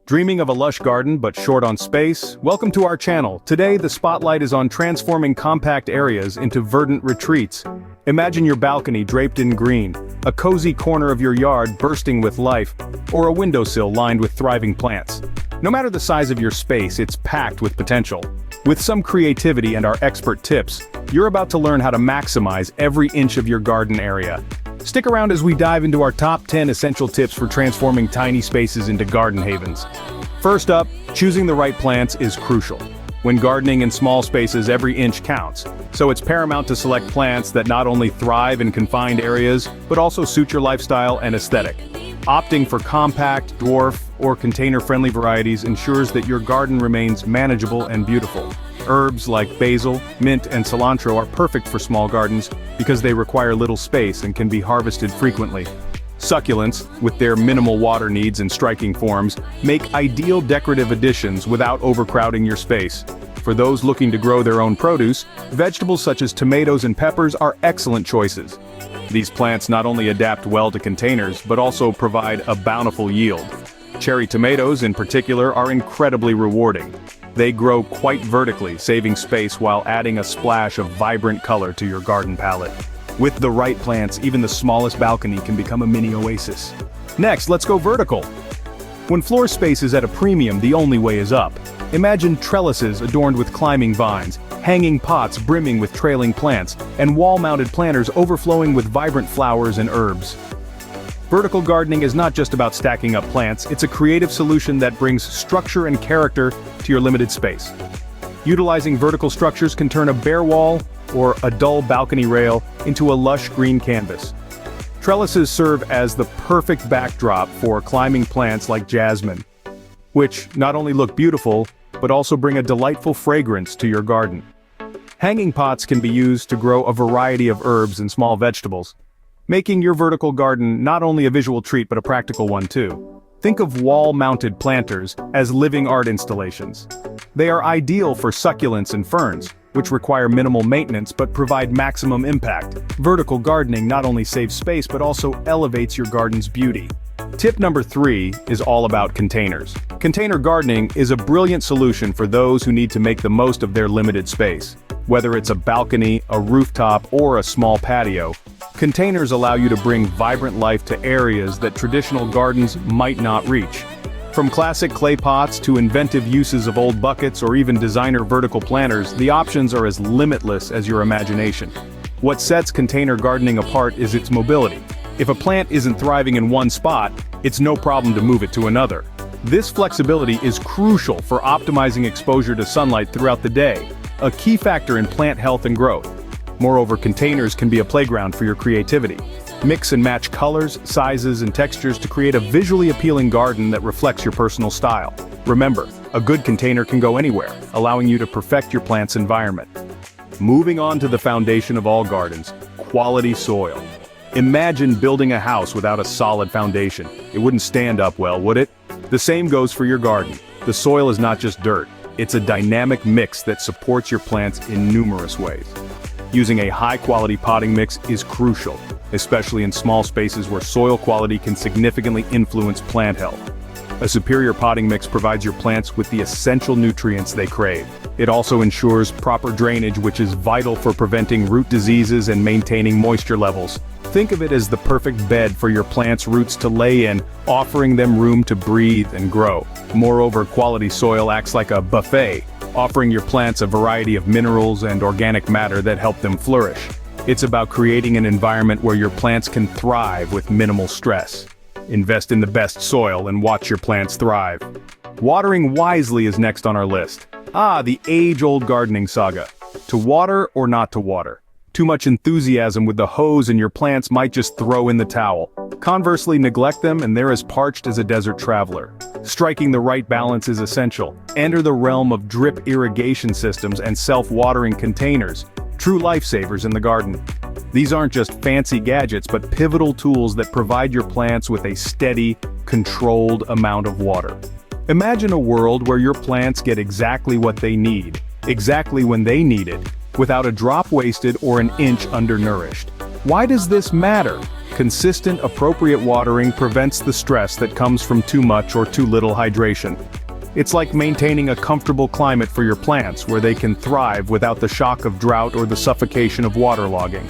Dreaming of a lush garden but short on space? Welcome to our channel. Today the spotlight is on transforming compact areas into verdant retreats. Imagine your balcony draped in green, a cozy corner of your yard bursting with life, or a windowsill lined with thriving plants. No matter the size of your space, it's packed with potential. With some creativity and our expert tips, you're about to learn how to maximize every inch of your garden area. Stick around as we dive into our top 10 essential tips for transforming tiny spaces into garden havens. First up, choosing the right plants is crucial. When gardening in small spaces, every inch counts, so it's paramount to select plants that not only thrive in confined areas, but also suit your lifestyle and aesthetic. Opting for compact, dwarf, or container-friendly varieties ensures that your garden remains manageable and beautiful. Herbs like basil, mint, and cilantro are perfect for small gardens because they require little space and can be harvested frequently. Succulents, with their minimal water needs and striking forms, make ideal decorative additions without overcrowding your space. For those looking to grow their own produce, vegetables such as tomatoes and peppers are excellent choices. These plants not only adapt well to containers, but also provide a bountiful yield. Cherry tomatoes, in particular, are incredibly rewarding. They grow quite vertically, saving space while adding a splash of vibrant color to your garden palette. With the right plants, even the smallest balcony can become a mini oasis. Next, let's go vertical. When floor space is at a premium, the only way is up. Imagine trellises adorned with climbing vines, hanging pots brimming with trailing plants, and wall-mounted planters overflowing with vibrant flowers and herbs. Vertical gardening is not just about stacking up plants, it's a creative solution that brings structure and character to your limited space. Utilizing vertical structures can turn a bare wall or a dull balcony rail into a lush green canvas. Trellises serve as the perfect backdrop for climbing plants like jasmine, which not only look beautiful, but also bring a delightful fragrance to your garden. Hanging pots can be used to grow a variety of herbs and small vegetables, making your vertical garden not only a visual treat but a practical one too. Think of wall-mounted planters as living art installations. They are ideal for succulents and ferns, which require minimal maintenance but provide maximum impact. Vertical gardening not only saves space but also elevates your garden's beauty. Tip number 3 is all about containers. Container gardening is a brilliant solution for those who need to make the most of their limited space. Whether it's a balcony, a rooftop, or a small patio, containers allow you to bring vibrant life to areas that traditional gardens might not reach. From classic clay pots to inventive uses of old buckets or even designer vertical planters, the options are as limitless as your imagination. What sets container gardening apart is its mobility. If a plant isn't thriving in one spot, it's no problem to move it to another. This flexibility is crucial for optimizing exposure to sunlight throughout the day, a key factor in plant health and growth. Moreover, containers can be a playground for your creativity. Mix and match colors, sizes, and textures to create a visually appealing garden that reflects your personal style. Remember, a good container can go anywhere, allowing you to perfect your plant's environment. Moving on to the foundation of all gardens, quality soil. Imagine building a house without a solid foundation. It wouldn't stand up well, would it? The same goes for your garden. The soil is not just dirt, it's a dynamic mix that supports your plants in numerous ways. Using a high-quality potting mix is crucial, especially in small spaces where soil quality can significantly influence plant health. A superior potting mix provides your plants with the essential nutrients they crave. It also ensures proper drainage, which is vital for preventing root diseases and maintaining moisture levels. Think of it as the perfect bed for your plants' roots to lay in, offering them room to breathe and grow. Moreover, quality soil acts like a buffet, offering your plants a variety of minerals and organic matter that help them flourish. It's about creating an environment where your plants can thrive with minimal stress. Invest in the best soil and watch your plants thrive. Watering wisely is next on our list. The age-old gardening saga. To water or not to water? Too much enthusiasm with the hose and your plants might just throw in the towel. Conversely, neglect them and they're as parched as a desert traveler. Striking the right balance is essential. Enter the realm of drip irrigation systems and self-watering containers, true lifesavers in the garden. These aren't just fancy gadgets but pivotal tools that provide your plants with a steady, controlled amount of water. Imagine a world where your plants get exactly what they need, exactly when they need it, without a drop wasted or an inch undernourished. Why does this matter? Consistent, appropriate watering prevents the stress that comes from too much or too little hydration. It's like maintaining a comfortable climate for your plants where they can thrive without the shock of drought or the suffocation of waterlogging.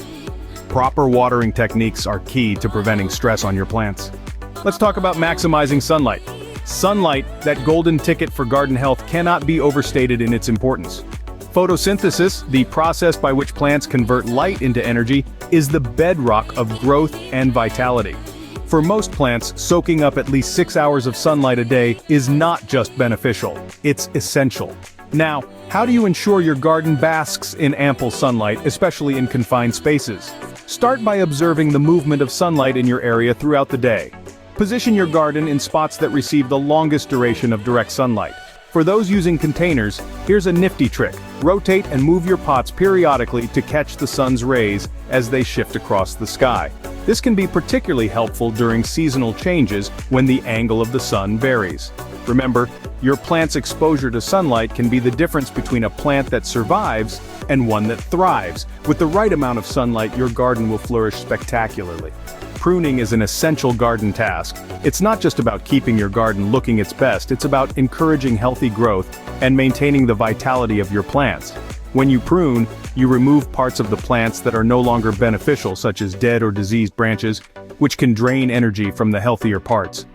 Proper watering techniques are key to preventing stress on your plants. Let's talk about maximizing sunlight. Sunlight, that golden ticket for garden health, cannot be overstated in its importance. Photosynthesis, the process by which plants convert light into energy, is the bedrock of growth and vitality. For most plants, soaking up at least 6 hours of sunlight a day is not just beneficial, it's essential. Now, how do you ensure your garden basks in ample sunlight, especially in confined spaces? Start by observing the movement of sunlight in your area throughout the day. Position your garden in spots that receive the longest duration of direct sunlight. For those using containers, here's a nifty trick. Rotate and move your pots periodically to catch the sun's rays as they shift across the sky. This can be particularly helpful during seasonal changes when the angle of the sun varies. Remember, your plant's exposure to sunlight can be the difference between a plant that survives and one that thrives. With the right amount of sunlight, your garden will flourish spectacularly. Pruning is an essential garden task. It's not just about keeping your garden looking its best, it's about encouraging healthy growth and maintaining the vitality of your plants. When you prune, you remove parts of the plants that are no longer beneficial, such as dead or diseased branches, which can drain energy from the healthier parts.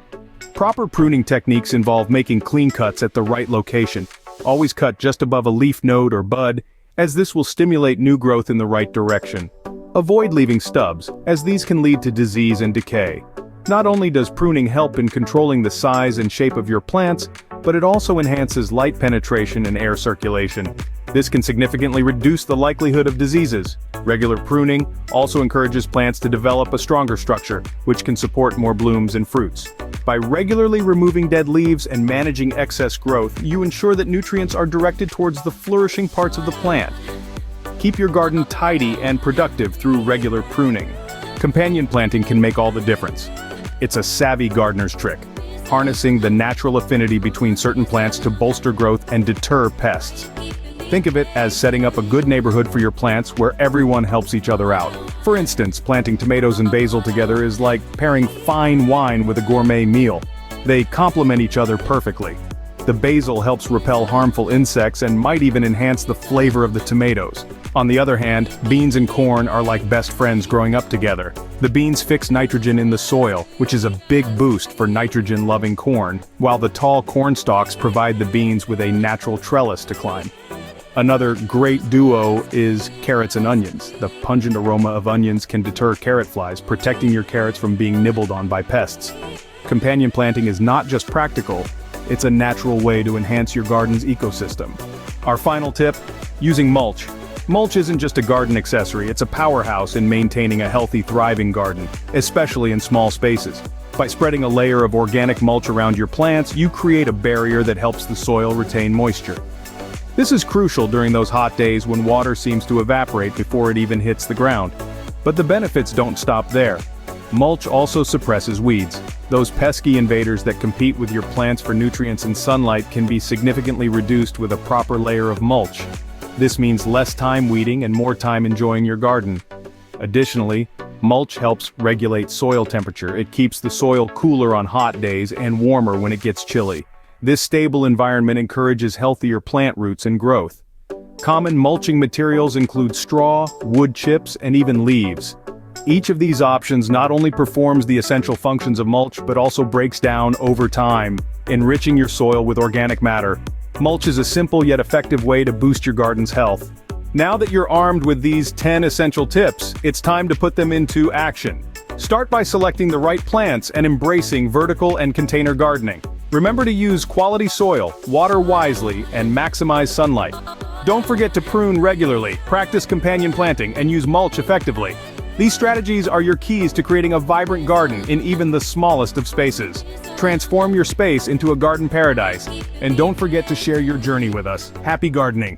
Proper pruning techniques involve making clean cuts at the right location. Always cut just above a leaf node or bud, as this will stimulate new growth in the right direction. Avoid leaving stubs, as these can lead to disease and decay. Not only does pruning help in controlling the size and shape of your plants, but it also enhances light penetration and air circulation. This can significantly reduce the likelihood of diseases. Regular pruning also encourages plants to develop a stronger structure, which can support more blooms and fruits. By regularly removing dead leaves and managing excess growth, you ensure that nutrients are directed towards the flourishing parts of the plant. Keep your garden tidy and productive through regular pruning. Companion planting can make all the difference. It's a savvy gardener's trick, harnessing the natural affinity between certain plants to bolster growth and deter pests. Think of it as setting up a good neighborhood for your plants where everyone helps each other out. For instance, planting tomatoes and basil together is like pairing fine wine with a gourmet meal. They complement each other perfectly. The basil helps repel harmful insects and might even enhance the flavor of the tomatoes. On the other hand, beans and corn are like best friends growing up together. The beans fix nitrogen in the soil, which is a big boost for nitrogen-loving corn, while the tall corn stalks provide the beans with a natural trellis to climb. Another great duo is carrots and onions. The pungent aroma of onions can deter carrot flies, protecting your carrots from being nibbled on by pests. Companion planting is not just practical, it's a natural way to enhance your garden's ecosystem. Our final tip, using mulch. Mulch isn't just a garden accessory, it's a powerhouse in maintaining a healthy, thriving garden, especially in small spaces. By spreading a layer of organic mulch around your plants, you create a barrier that helps the soil retain moisture. This is crucial during those hot days when water seems to evaporate before it even hits the ground. But the benefits don't stop there. Mulch also suppresses weeds. Those pesky invaders that compete with your plants for nutrients and sunlight can be significantly reduced with a proper layer of mulch. This means less time weeding and more time enjoying your garden. Additionally, mulch helps regulate soil temperature. It keeps the soil cooler on hot days and warmer when it gets chilly. This stable environment encourages healthier plant roots and growth. Common mulching materials include straw, wood chips, and even leaves. Each of these options not only performs the essential functions of mulch but also breaks down over time, enriching your soil with organic matter. Mulch is a simple yet effective way to boost your garden's health. Now that you're armed with these 10 essential tips, it's time to put them into action. Start by selecting the right plants and embracing vertical and container gardening. Remember to use quality soil, water wisely, and maximize sunlight. Don't forget to prune regularly, practice companion planting, and use mulch effectively. These strategies are your keys to creating a vibrant garden in even the smallest of spaces. Transform your space into a garden paradise, and don't forget to share your journey with us. Happy gardening!